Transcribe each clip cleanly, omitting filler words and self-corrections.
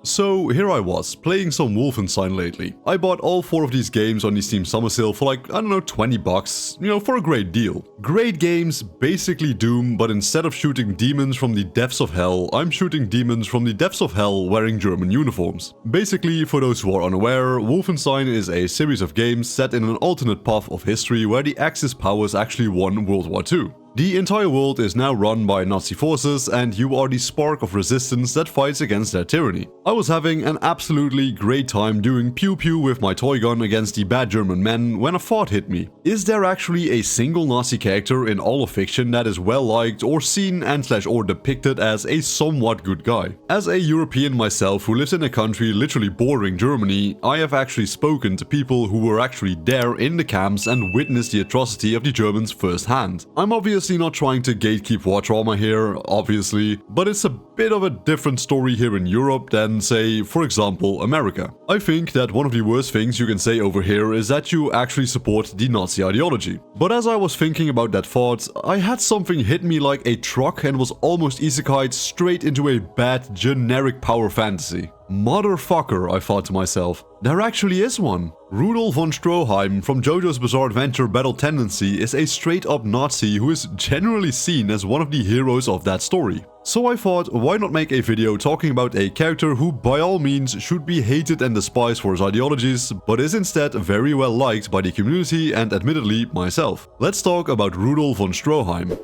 So here I was, playing some Wolfenstein lately. I bought all 4 of these games on the Steam summer sale for like, I don't know, 20 bucks, for a great deal. Great games, basically Doom, but instead of shooting demons from the depths of hell, I'm shooting demons from the depths of hell wearing German uniforms. Basically, for those who are unaware, Wolfenstein is a series of games set in an alternate path of history where the Axis powers actually won World War II. The entire world is now run by Nazi forces, and you are the spark of resistance that fights against their tyranny. I was having an absolutely great time doing pew-pew with my toy gun against the bad German men when a thought hit me. Is there actually a single Nazi character in all of fiction that is well liked or seen and/or depicted as a somewhat good guy? As a European myself who lives in a country literally bordering Germany, I have actually spoken to people who were actually there in the camps and witnessed the atrocity of the Germans firsthand. I'm obviously not trying to gatekeep war trauma here, obviously, but it's a bit of a different story here in Europe than, say, for example, America. I think that one of the worst things you can say over here is that you actually support the Nazi ideology. But as I was thinking about that thought, I had something hit me like a truck and was almost isekai'd straight into a bad, generic power fantasy. Motherfucker, I thought to myself, there actually is one. Rudol von Stroheim from JoJo's Bizarre Adventure Battle Tendency is a straight-up Nazi who is generally seen as one of the heroes of that story. So I thought, why not make a video talking about a character who by all means should be hated and despised for his ideologies, but is instead very well liked by the community and admittedly myself. Let's talk about Rudol von Stroheim.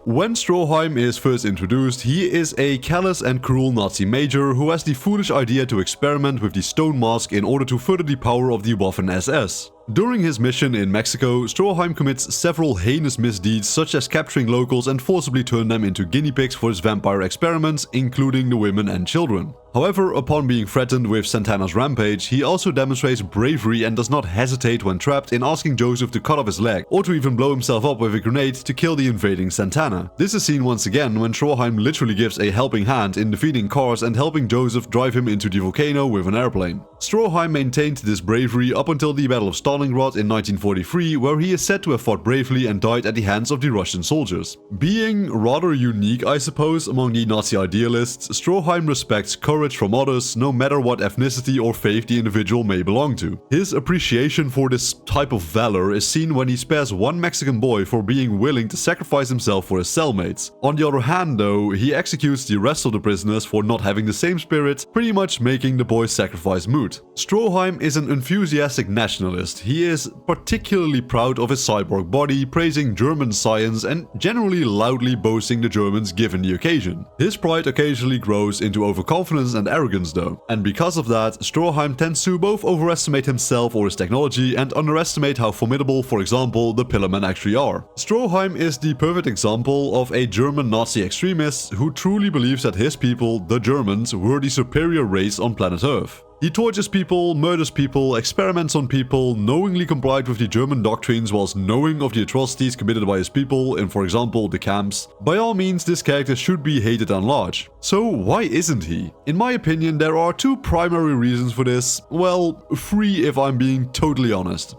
When Stroheim is first introduced, he is a callous and cruel Nazi major who has the foolish idea to experiment with the stone mask in order to further the power of the Waffen-SS. During his mission in Mexico, Stroheim commits several heinous misdeeds such as capturing locals and forcibly turn them into guinea pigs for his vampire experiments, including the women and children. However, upon being threatened with Santana's rampage, he also demonstrates bravery and does not hesitate when trapped in asking Joseph to cut off his leg, or to even blow himself up with a grenade to kill the invading Santana. This is seen once again when Stroheim literally gives a helping hand in defeating Kars and helping Joseph drive him into the volcano with an airplane. Stroheim maintained this bravery up until the Battle of Stalingrad in 1943, where he is said to have fought bravely and died at the hands of the Russian soldiers. Being rather unique, I suppose, among the Nazi idealists, Stroheim respects courage from others, no matter what ethnicity or faith the individual may belong to. His appreciation for this type of valor is seen when he spares one Mexican boy for being willing to sacrifice himself for his cellmates. On the other hand though, he executes the rest of the prisoners for not having the same spirit, pretty much making the boy's sacrifice moot. Stroheim is an enthusiastic nationalist. He is particularly proud of his cyborg body, praising German science and generally loudly boasting the Germans given the occasion. His pride occasionally grows into overconfidence and arrogance though, and because of that, Stroheim tends to both overestimate himself or his technology and underestimate how formidable, for example, the Pillarmen actually are. Stroheim is the perfect example of a German Nazi extremist who truly believes that his people, the Germans, were the superior race on planet Earth. He tortures people, murders people, experiments on people, knowingly complied with the German doctrines whilst knowing of the atrocities committed by his people in, for example, the camps. By all means, this character should be hated and large. So why isn't he? In my opinion, there are 2 primary reasons for this. Well, 3 if I'm being totally honest.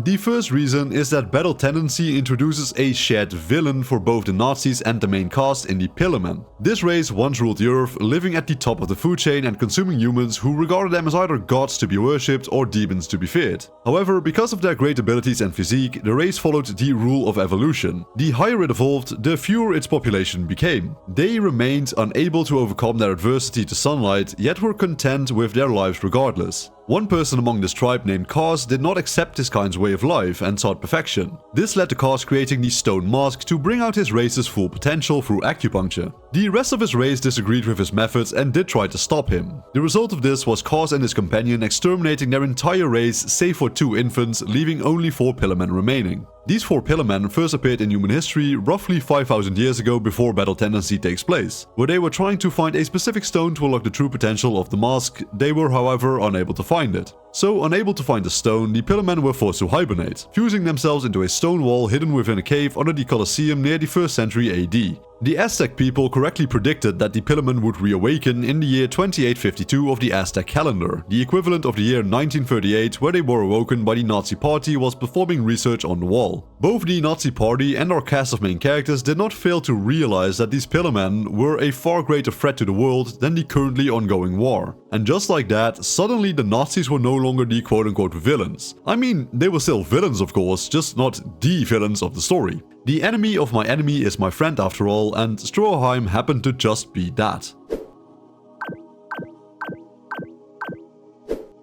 The first reason is that Battle Tendency introduces a shared villain for both the Nazis and the main cast in the Pillarmen. This race once ruled the earth, living at the top of the food chain and consuming humans who regarded them as either gods to be worshipped or demons to be feared. However, because of their great abilities and physique, the race followed the rule of evolution. The higher it evolved, the fewer its population became. They remained unable to overcome their adversity to sunlight, yet were content with their lives regardless. One person among this tribe named Kars did not accept his kind's way of life and sought perfection. This led to Kars creating the stone mask to bring out his race's full potential through acupuncture. The rest of his race disagreed with his methods and did try to stop him. The result of this was Kars and his companion exterminating their entire race save for 2 infants, leaving only 4 Pillarmen remaining. These 4 Pillarmen first appeared in human history roughly 5,000 years ago before Battle Tendency takes place, where they were trying to find a specific stone to unlock the true potential of the mask. They were however unable to find it. So, unable to find the stone, the Pillarmen were forced to hibernate, fusing themselves into a stone wall hidden within a cave under the Colosseum near the 1st century AD. The Aztec people correctly predicted that the Pillarmen would reawaken in the year 2852 of the Aztec calendar, the equivalent of the year 1938 where they were awoken by the Nazi party whilst performing research on the wall. Both the Nazi party and our cast of main characters did not fail to realize that these Pillarmen were a far greater threat to the world than the currently ongoing war. And just like that, suddenly the Nazis were no longer the quote-unquote villains. I mean, they were still villains of course, just not the villains of the story. The enemy of my enemy is my friend after all, and Stroheim happened to just be that.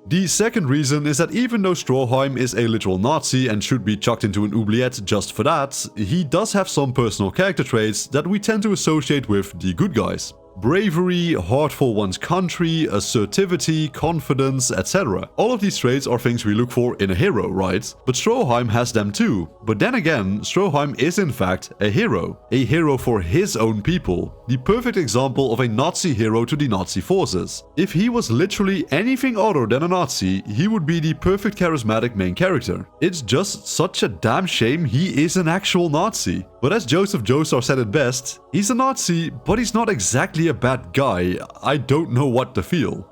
The second reason is that even though Stroheim is a literal Nazi and should be chucked into an oubliette just for that, he does have some personal character traits that we tend to associate with the good guys. Bravery, heart for one's country, assertivity, confidence, etc. All of these traits are things we look for in a hero, right? But Stroheim has them too. But then again, Stroheim is in fact a hero for his own people. The perfect example of a Nazi hero to the Nazi forces. If he was literally anything other than a Nazi, he would be the perfect charismatic main character. It's just such a damn shame he is an actual Nazi. But as Joseph Joestar said it best, he's a Nazi, but he's not exactly a bad guy. I don't know what to feel.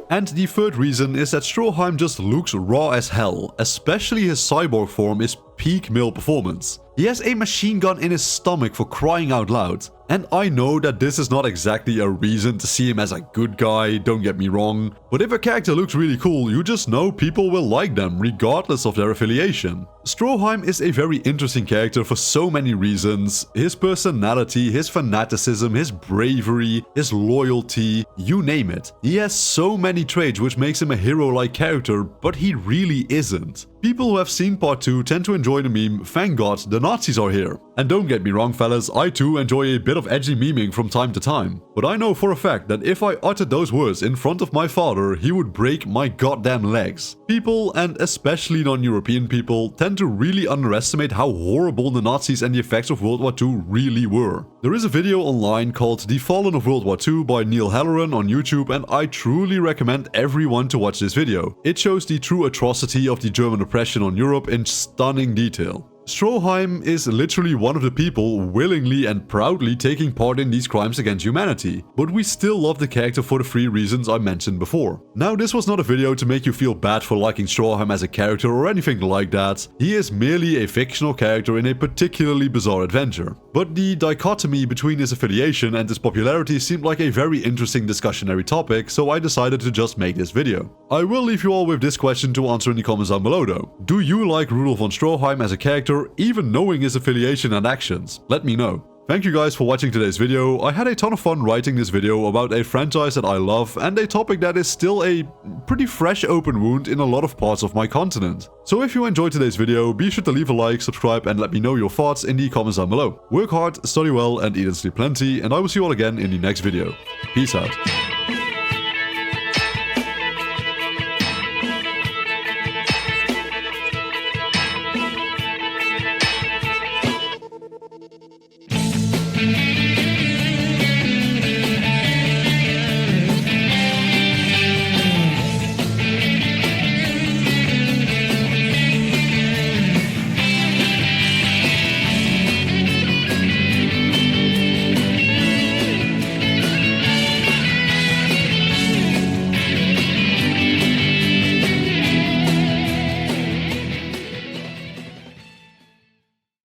And the third reason is that Stroheim just looks raw as hell, especially his cyborg form is peak male performance. He has a machine gun in his stomach for crying out loud. And I know that this is not exactly a reason to see him as a good guy, don't get me wrong. But if a character looks really cool, you just know people will like them regardless of their affiliation. Stroheim is a very interesting character for so many reasons. His personality, his fanaticism, his bravery, his loyalty, you name it. He has so many traits which makes him a hero-like character, but he really isn't. People who have seen part 2 tend to enjoy the meme, "Thank God, the Nazis are here." And don't get me wrong fellas, I too enjoy a bit of edgy memeing from time to time. But I know for a fact that if I uttered those words in front of my father, he would break my goddamn legs. People, and especially non-European people, tend to really underestimate how horrible the Nazis and the effects of World War II really were. There is a video online called The Fallen of World War II by Neil Halloran on YouTube, and I truly recommend everyone to watch this video. It shows the true atrocity of the German oppression on Europe in stunning detail. Stroheim is literally one of the people willingly and proudly taking part in these crimes against humanity, but we still love the character for the 3 reasons I mentioned before. Now, this was not a video to make you feel bad for liking Stroheim as a character or anything like that. He is merely a fictional character in a particularly bizarre adventure. But the dichotomy between his affiliation and his popularity seemed like a very interesting discussionary topic, so I decided to just make this video. I will leave you all with this question to answer in the comments down below though. Do you like Rudol von Stroheim as a character, even knowing his affiliation and actions? Let me know. Thank you guys for watching today's video. I had a ton of fun writing this video about a franchise that I love and a topic that is still a pretty fresh open wound in a lot of parts of my continent. So if you enjoyed today's video, be sure to leave a like, subscribe and let me know your thoughts in the comments down below. Work hard, study well and eat and sleep plenty, and I will see you all again in the next video. Peace out.